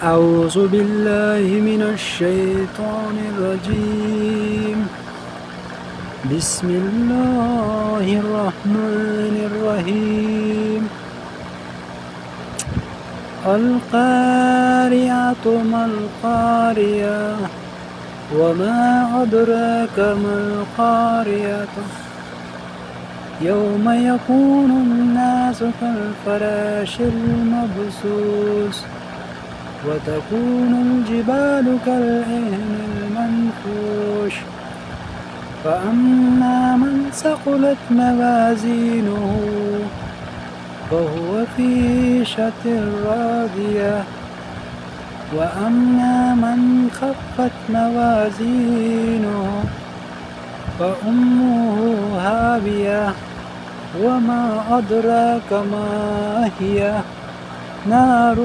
أعوذ بالله من الشيطان الرجيم. بسم الله الرحمن الرحيم. القارعة ما القارعة وما أدراك ما القارعة يوم يكون الناس كالفراش المبثوث وتكون الجبال كالعهن المنفوش فأما من ثقلت موازينه فهو في عيشة راضية وأما من خفت موازينه فأمه هاوية وما أدراك ما هي نار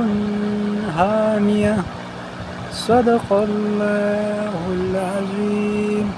حامية. صدق الله العظيم.